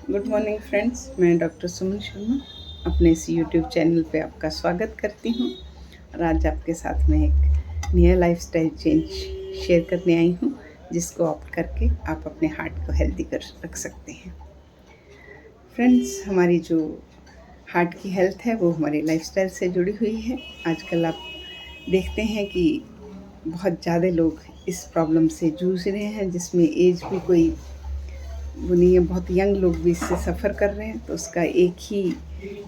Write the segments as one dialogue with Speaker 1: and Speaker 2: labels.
Speaker 1: Good morning friends, मैं doctor Suman Sharma अपने इस यूट्यूब चैनल पे आपका स्वागत करती हूँ। और आज आपके साथ में एक नया लाइफस्टाइल चेंज शेयर करने आई हूँ, जिसको ऑप्ट करके आप अपने हार्ट को हेल्दी कर रख सकते हैं। फ्रेंड्स, हमारी जो हार्ट की हेल्थ है वो हमारे लाइफस्टाइल से जुड़ी हुई है। आजकल आप देखते हैं कि बहुत ज़्यादा लोग इस प्रॉब्लम से जूझ रहे हैं, जिसमें एज भी कोई वो नहीं है, बहुत यंग लोग भी इससे सफ़र कर रहे हैं। तो उसका एक ही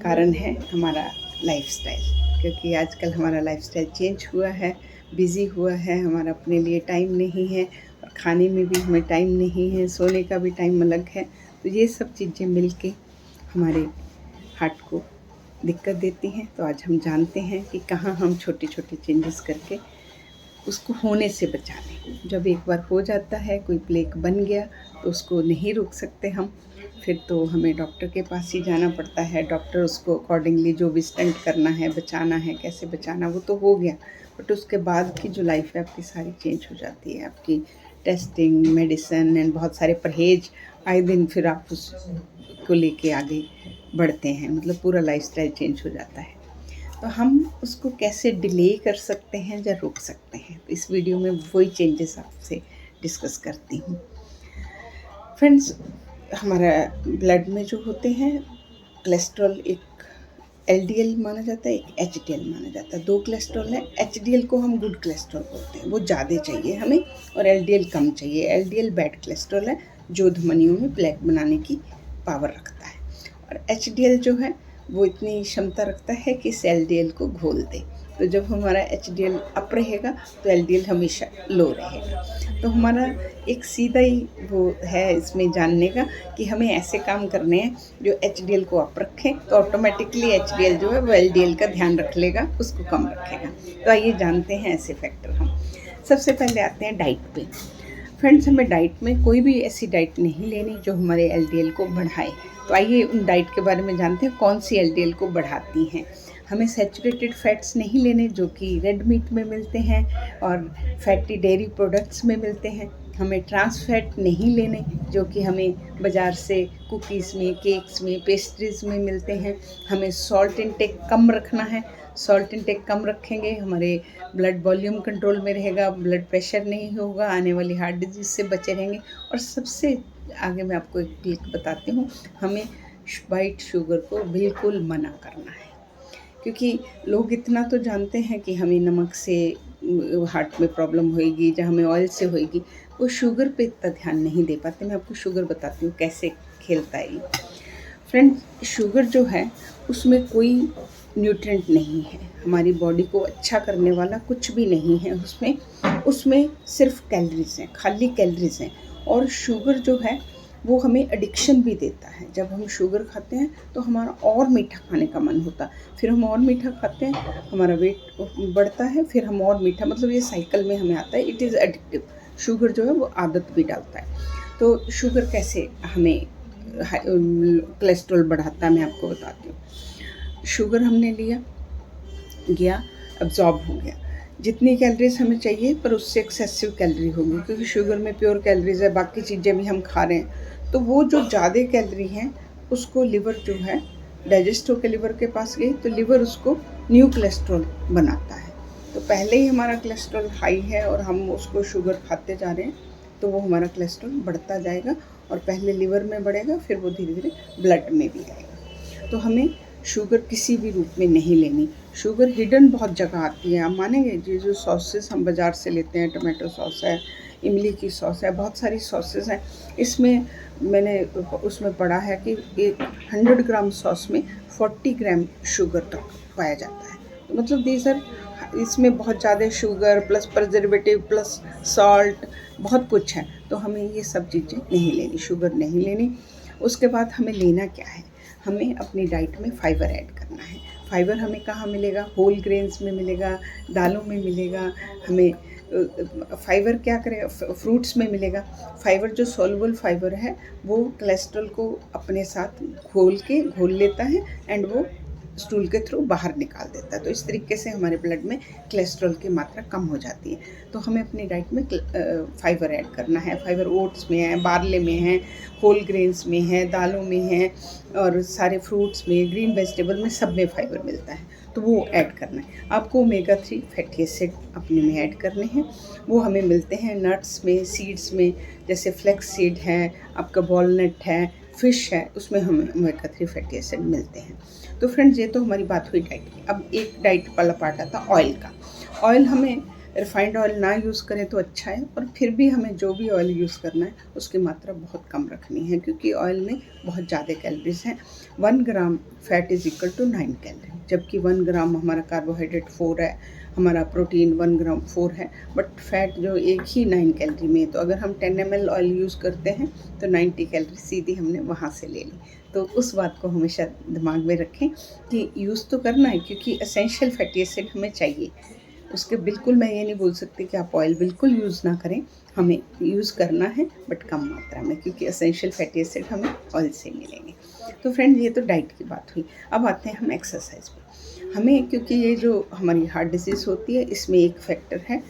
Speaker 1: कारण है हमारा लाइफस्टाइल, क्योंकि आजकल हमारा लाइफस्टाइल चेंज हुआ है, बिज़ी हुआ है, हमारा अपने लिए टाइम नहीं है और खाने में भी हमें टाइम नहीं है, सोने का भी टाइम अलग है। तो ये सब चीज़ें मिल के हमारे हार्ट को दिक्कत देती हैं। तो आज हम जानते हैं कि कहाँ हम छोटे छोटे चेंजेस करके उसको होने से बचा लें। जब एक बार हो जाता है, कोई प्लेग बन गया, तो उसको नहीं रोक सकते हम। फिर तो हमें डॉक्टर के पास ही जाना पड़ता है। डॉक्टर उसको अकॉर्डिंगली जो भी स्टेंट करना है, बचाना है, कैसे बचाना, वो तो हो गया। बट उसके बाद की जो लाइफ है आपकी सारी चेंज हो जाती है। आपकी टेस्टिंग, मेडिसिन एंड बहुत सारे परहेज आए दिन, फिर आप उसको लेके आगे बढ़ते हैं। मतलब पूरा लाइफस्टाइल चेंज हो जाता है। तो हम उसको कैसे डिले कर सकते हैं या रोक सकते हैं, तो इस वीडियो में वही चेंजेस आपसे डिस्कस करती हूँ। फ्रेंड्स, हमारा ब्लड में जो होते हैं कोलेस्ट्रॉल, एक एलडीएल माना जाता है, एक एचडीएल माना जाता है। दो कोलेस्ट्रॉल है। एचडीएल को हम गुड कोलेस्ट्रॉल बोलते हैं, वो ज़्यादा चाहिए हमें, और एलडीएल कम चाहिए। एलडीएल बैड कोलेस्ट्रॉल है, जो धमनियों में प्लेग बनाने की पावर रखता है। और एचडीएल जो है वो इतनी क्षमता रखता है कि इस एलडीएल को घोल दे। तो जब हमारा एचडीएल अप रहेगा तो एलडीएल हमेशा लो रहेगा। तो हमारा एक सीधा ही वो है इसमें जानने का कि हमें ऐसे काम करने हैं जो एचडीएल को अप रखें, तो ऑटोमेटिकली एचडीएल जो है वो एलडीएल का ध्यान रख लेगा, उसको कम रखेगा। तो आइए जानते हैं ऐसे फैक्टर हम। सबसे पहले आते हैं डाइट पे। फ्रेंड्स, हमें डाइट में कोई भी ऐसी डाइट नहीं लेनी जो हमारे एलडीएल को बढ़ाए। तो आइए उन डाइट के बारे में जानते हैं कौन सी एलडीएल को बढ़ाती हैं। हमें सैचुरेटेड फैट्स नहीं लेने, जो कि रेड मीट में मिलते हैं और फैटी डेयरी प्रोडक्ट्स में मिलते हैं। हमें ट्रांस फैट नहीं लेने, जो कि हमें बाज़ार से कुकीज़ में, केक्स में, पेस्ट्रीज़ में मिलते हैं। हमें सॉल्ट इंटेक कम रखना है। सॉल्ट इंटेक कम रखेंगे, हमारे ब्लड वॉल्यूम कंट्रोल में रहेगा, ब्लड प्रेशर नहीं होगा, आने वाली हार्ट डिजीज़ से बचे रहेंगे। और सबसे आगे मैं आपको एक ट्रिक बताती हूँ, हमें वाइट शुगर को बिल्कुल मना करना है। क्योंकि लोग इतना तो जानते हैं कि हमें नमक से हार्ट में प्रॉब्लम होएगी या हमें ऑयल से होएगी, वो शुगर पे इतना ध्यान नहीं दे पाते। मैं आपको शुगर बताती हूँ कैसे खेलता है ये। फ्रेंड, शुगर जो है उसमें कोई न्यूट्रिएंट नहीं है, हमारी बॉडी को अच्छा करने वाला कुछ भी नहीं है उसमें सिर्फ कैलोरीज हैं, खाली कैलोरीज हैं। और शुगर जो है वो हमें एडिक्शन भी देता है। जब हम शुगर खाते हैं तो हमारा और मीठा खाने का मन होता है, फिर हम और मीठा खाते हैं, हमारा वेट बढ़ता है, फिर हम और मीठा, मतलब ये साइकिल में हमें आता है। It is addictive. शुगर जो है वो आदत भी डालता है। तो शुगर कैसे हमें कोलेस्ट्रॉल बढ़ाता है, मैं आपको बताती हूँ। शुगर हमने लिया, गया, अब्जॉर्ब हो गया, जितनी कैलोरीज हमें चाहिए पर उससे एक्सेसिव कैलोरी होगी, क्योंकि शुगर में प्योर कैलोरीज है, बाकी चीज़ें भी हम खा रहे हैं। तो वो जो ज़्यादा कैलोरी हैं उसको लिवर जो है डाइजेस्ट होकर लिवर के पास गई, तो लिवर उसको न्यू कोलेस्ट्रॉल बनाता है। तो पहले ही हमारा कोलेस्ट्रॉल हाई है और हम उसको शुगर खाते जा रहे हैं, तो वो हमारा कोलेस्ट्रॉल बढ़ता जाएगा और पहले लिवर में बढ़ेगा, फिर वो धीरे धीरे ब्लड में भी आएगा। तो हमें शुगर किसी भी रूप में नहीं लेनी। शुगर हिडन बहुत जगह आती है, आप मानेंगे, ये जो सॉसेस हम बाज़ार से लेते हैं, टमाटो सॉस है, इमली की सॉस है, बहुत सारी सॉसेस हैं। इसमें मैंने उसमें पढ़ा है कि 100 ग्राम सॉस में 40 ग्राम शुगर तक पाया जाता है। तो मतलब दीज इसमें बहुत ज़्यादा sugar plus preservative plus salt बहुत कुछ है। तो हमें ये सब चीज़ें नहीं लेनी, शुगर नहीं लेनी। उसके बाद हमें लेना क्या है, हमें अपनी डाइट में फाइबर ऐड करना है। फाइबर हमें कहाँ मिलेगा, होल ग्रेन्स में मिलेगा, दालों में मिलेगा। हमें फाइबर क्या करेगा, फ्रूट्स में मिलेगा। फाइबर जो सॉल्युबल फाइबर है वो कोलेस्ट्रॉल को अपने साथ घोल लेता है एंड वो स्टूल के थ्रू बाहर निकाल देता है। तो इस तरीके से हमारे ब्लड में कोलेस्ट्रॉल की मात्रा कम हो जाती है। तो हमें अपनी डाइट में फाइबर ऐड करना है। फाइबर ओट्स में है, बार्ले में है, होल ग्रेन्स में है, दालों में है, और सारे फ्रूट्स में, ग्रीन वेजिटेबल में, सब में फाइबर मिलता है। तो वो ऐड करना है। आपको ओमेगा 3 फैटी एसिड अपने में ऐड करने हैं। वो हमें मिलते हैं नट्स में, सीड्स में, जैसे फ्लेक्स सीड है, आपका वॉलनट है, फ़िश है, उसमें हमें ओमेगा 3 फैटी एसिड मिलते हैं। तो फ्रेंड्स, ये तो हमारी बात हुई डाइट की। अब एक डाइट वाला पार्ट आता है ऑयल का। ऑयल हमें रिफाइंड ऑयल ना यूज़ करें तो अच्छा है, और फिर भी हमें जो भी ऑयल यूज़ करना है उसकी मात्रा बहुत कम रखनी है, क्योंकि ऑयल में बहुत ज़्यादा कैलोरीज हैं। 1 gram fat is equal to 9 calorie, जबकि 1 ग्राम हमारा कार्बोहाइड्रेट 4 है, हमारा प्रोटीन 1 ग्राम 4 है, बट फैट जो एक ही 9 कैलोरी में है। तो अगर हम 10 ml ऑयल यूज़ करते हैं तो 90 कैलोरी सीधी हमने वहाँ से ले ली। तो उस बात को हमेशा दिमाग में रखें कि यूज़ तो करना है, क्योंकि एसेंशियल फैटी एसिड हमें चाहिए। उसके बिल्कुल मैं ये नहीं बोल सकती कि आप ऑयल बिल्कुल यूज़ ना करें, हमें यूज़ करना है बट कम मात्रा में, क्योंकि एसेंशियल फैटी एसिड हमें ऑयल से मिलेंगे। तो फ्रेंड्स, ये तो डाइट की बात हुई। अब आते हैं हम एक्सरसाइज पे। हमें, क्योंकि ये जो हमारी हार्ट डिजीज़ होती है, इसमें एक फैक्टर है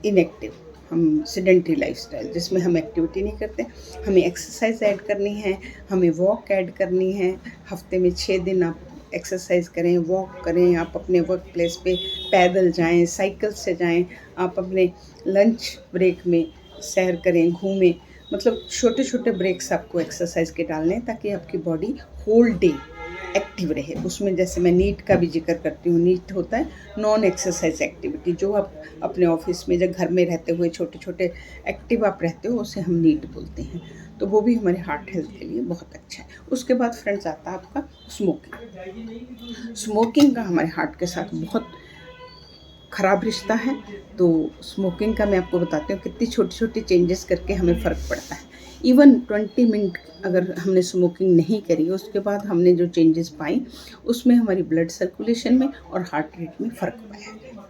Speaker 1: इनएक्टिव, हम सेडेंटरी लाइफस्टाइल, जिसमें हम एक्टिविटी नहीं करते। हमें एक्सरसाइज ऐड करनी है, हमें वॉक ऐड करनी है। हफ्ते में 6 दिन आप एक्सरसाइज करें, वॉक करें, आप अपने वर्क प्लेस पे पैदल जाएं, साइकिल से जाएं, आप अपने लंच ब्रेक में सैर करें, घूमें। मतलब छोटे छोटे ब्रेक्स आपको एक्सरसाइज के डालने हैं, ताकि आपकी बॉडी होल डे एक्टिव रहे। उसमें जैसे मैं नीट का भी जिक्र करती हूँ। नीट होता है नॉन एक्सरसाइज एक्टिविटी, जो आप अपने ऑफिस में, जब घर में रहते हुए छोटे छोटे एक्टिव आप रहते हो, उसे हम नीट बोलते हैं। तो वो भी हमारे हार्ट हेल्थ के लिए बहुत अच्छा है। उसके बाद फ्रेंड्स आता है आपका स्मोकिंग। स्मोकिंग का हमारे हार्ट के साथ बहुत ख़राब रिश्ता है। तो स्मोकिंग का मैं आपको बताती हूँ कितनी छोटी छोटी चेंजेस करके हमें फ़र्क पड़ता है। इवन 20 मिनट अगर हमने स्मोकिंग नहीं करी, उसके बाद हमने जो चेंजेस पाई, उसमें हमारी ब्लड सर्कुलेशन में और हार्ट रेट में फ़र्क पाया गया।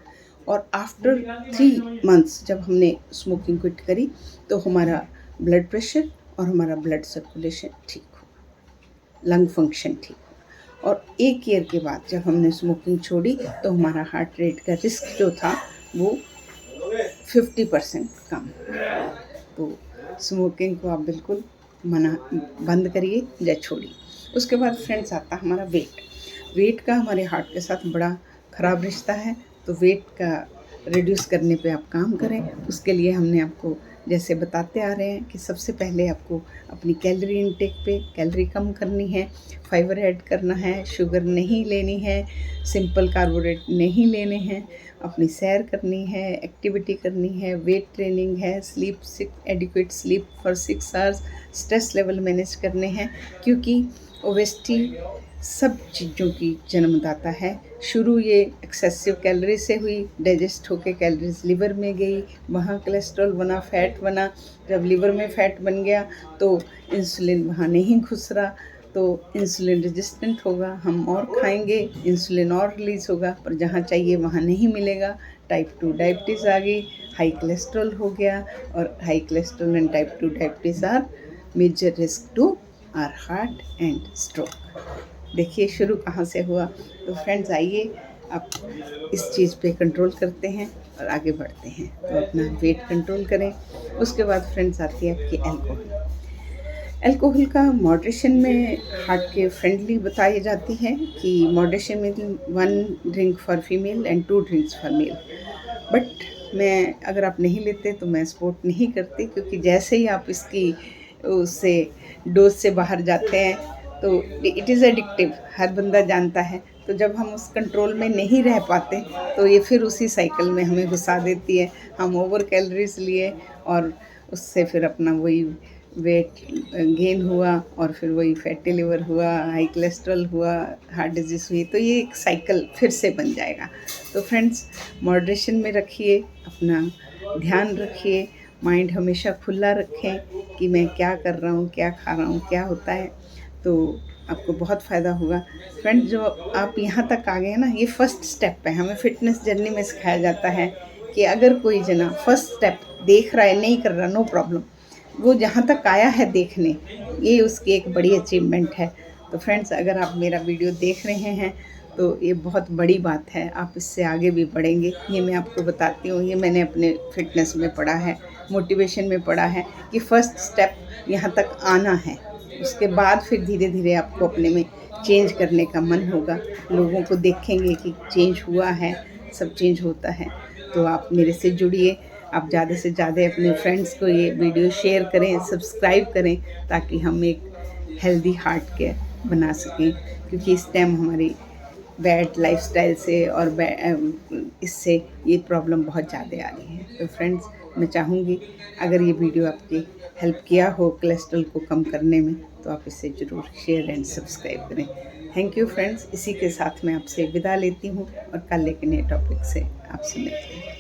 Speaker 1: और आफ्टर 3 मंथ्स जब हमने स्मोकिंग क्विट करी, तो हमारा ब्लड प्रेशर और हमारा ब्लड सर्कुलेशन ठीक हुआ, लंग फंक्शन ठीक हुआ। और 1 ईयर के बाद जब हमने स्मोकिंग छोड़ी, तो हमारा हार्ट रेट का रिस्क जो था वो 50% कम। तो स्मोकिंग को आप बिल्कुल बंद करिए या छोड़िए। उसके बाद फ्रेंड्स आता है हमारा वेट का हमारे हार्ट के साथ बड़ा ख़राब रिश्ता है। तो वेट का रिड्यूस करने पे आप काम करें। उसके लिए हमने आपको जैसे बताते आ रहे हैं कि सबसे पहले आपको अपनी कैलोरी इनटेक पे कैलोरी कम करनी है, फाइबर ऐड करना है, शुगर नहीं लेनी है, सिंपल कार्बोहाइड्रेट नहीं लेने हैं, अपनी सैर करनी है, एक्टिविटी करनी है, वेट ट्रेनिंग है, adequate sleep for 6 hours, stress level manage करने हैं, क्योंकि ओबेसिटी सब चीज़ों की जन्मदाता है। शुरू ये एक्सेसिव कैलोरी से हुई, डाइजेस्ट होके कैलोरीज लिवर में गई, वहाँ कोलेस्ट्रॉल बना, फैट बना। जब लिवर में फैट बन गया तो इंसुलिन वहाँ नहीं घुस रहा, तो इंसुलिन रेजिस्टेंट होगा, हम और खाएंगे, इंसुलिन और रिलीज़ होगा, पर जहाँ चाहिए वहाँ नहीं मिलेगा। टाइप 2 डायबिटीज़ आ गई, हाई कोलेस्ट्रॉल हो गया, और high cholesterol and type 2 diabetes are major risk to our heart and stroke. देखिए शुरू कहाँ से हुआ। तो फ्रेंड्स, आइए आप इस चीज़ पे कंट्रोल करते हैं और आगे बढ़ते हैं। तो अपना वेट कंट्रोल करें। उसके बाद फ्रेंड्स आती है आपकी अल्कोहल का मॉडरेशन में हार्ट के फ्रेंडली बताई जाती है कि मॉडरेशन में 1 drink for female and 2 drinks for male. But मैं, अगर आप नहीं लेते तो मैं सपोर्ट नहीं करती, क्योंकि जैसे ही आप इसकी उससे डोज से बाहर जाते हैं तो इट इज़ एडिक्टिव, हर बंदा जानता है। तो जब हम उस कंट्रोल में नहीं रह पाते तो ये फिर उसी साइकिल में हमें घुसा देती है। हम ओवर कैलोरीज लिए और उससे फिर अपना वही वेट गेन हुआ, और फिर वही फैटी लिवर हुआ, हाई कोलेस्ट्रॉल हुआ, हार्ट डिजीज़ हुई। तो ये एक साइकिल फिर से बन जाएगा। तो फ्रेंड्स, मॉडरेशन में रखिए, अपना ध्यान रखिए, माइंड हमेशा खुला रखें कि मैं क्या कर रहा हूँ, क्या खा रहा हूँ, क्या होता है। तो आपको बहुत फ़ायदा होगा। फ्रेंड्स, जो आप यहाँ तक आ गए हैं ना, ये फर्स्ट स्टेप है। हमें फिटनेस जर्नी में सिखाया जाता है कि अगर कोई जना फर्स्ट स्टेप देख रहा है, नहीं कर रहा, नो प्रॉब्लम, वो जहाँ तक आया है देखने, ये उसकी एक बड़ी अचीवमेंट है। तो फ्रेंड्स, अगर आप मेरा वीडियो देख रहे हैं तो ये बहुत बड़ी बात है, आप इससे आगे भी बढ़ेंगे। ये मैं आपको बताती हूँ, ये मैंने अपने फिटनेस में पढ़ा है, मोटिवेशन में पढ़ा है कि फ़र्स्ट स्टेप यहाँ तक आना है, उसके बाद फिर धीरे धीरे आपको अपने में चेंज करने का मन होगा। लोगों को देखेंगे कि चेंज हुआ है, सब चेंज होता है। तो आप मेरे से जुड़िए, आप ज़्यादा से ज़्यादा अपने फ्रेंड्स को ये वीडियो शेयर करें, सब्सक्राइब करें, ताकि हम एक हेल्दी हार्ट केयर बना सकें। क्योंकि इस टाइम हमारी बैड लाइफस्टाइल से और इससे ये प्रॉब्लम बहुत ज़्यादा आ रही है। तो फ्रेंड्स, मैं चाहूँगी अगर ये वीडियो आपकी हेल्प किया हो कोलेस्ट्रॉल को कम करने में, तो आप इसे ज़रूर शेयर एंड सब्सक्राइब करें। Thank you friends. इसी के साथ मैं आपसे विदा लेती हूँ और कल एक नए टॉपिक से आपसे मिलती हूँ।